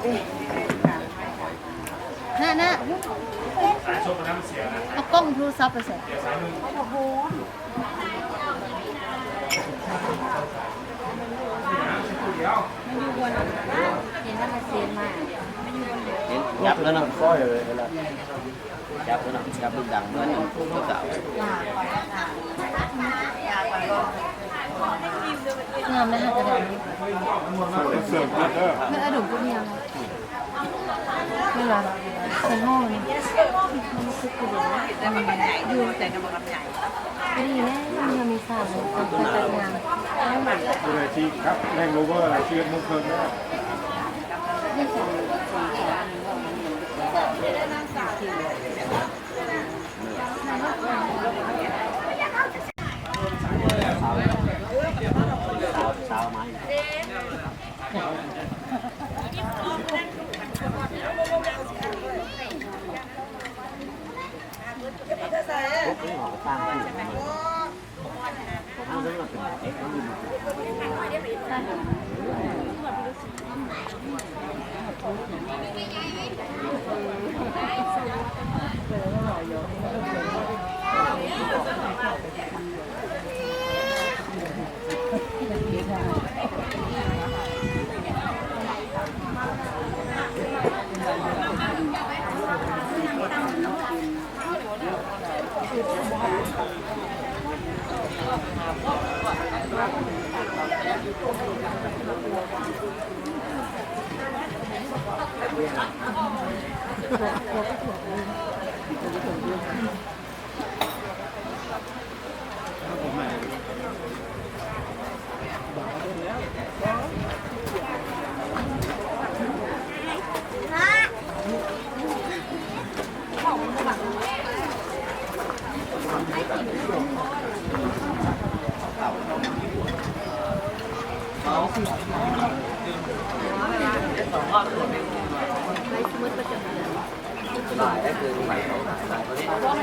น่ะเอากล้องโทรศัพท์ไปใส่เห็นว่ามันเสียมากยับแล้วนะซ้อยเลยแล้วยับแล้วนะยับลูกดังแล้วก็เก่าเงือไม่หักกระดานไม่อดุก็มีอะไรไม่หรอเป็นห้องนี่มันคือกูเดี๋ยวแต่มันใหญ่ดูแต่กำลังใหญ่ไม่ดีแน่มันมีสาวเลยทำเป็นแต่งานแล้วมันดูเลยที่ครับแรงโรเวอร์ชื่อมุกเคิร์นด้วยไม่สองสาวไม้พวกนี้ออกสร้างที่เอาเรื่องมาเป็นเอ็กซ์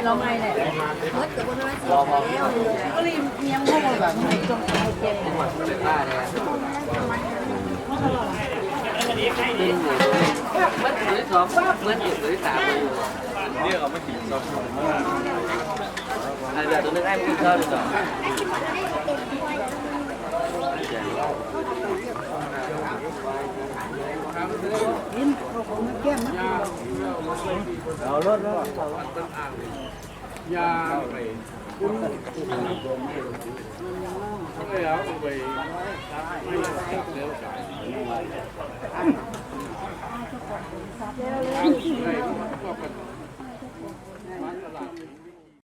เราไม่เลยเมื่อกับคนนั้นสิแล้วก็รีบเมียงเข้ามาแบบไม่จงใจเจ็บดึงเหมือนถือสองเหมือนถือสามเนี่ยเราไม่ถึงสองอันเดียวตัวนึงให้มันเข้าดีกว่าเราลดแล้วยาไปคุณไม่เอาไปไม่เลี้ยวสาย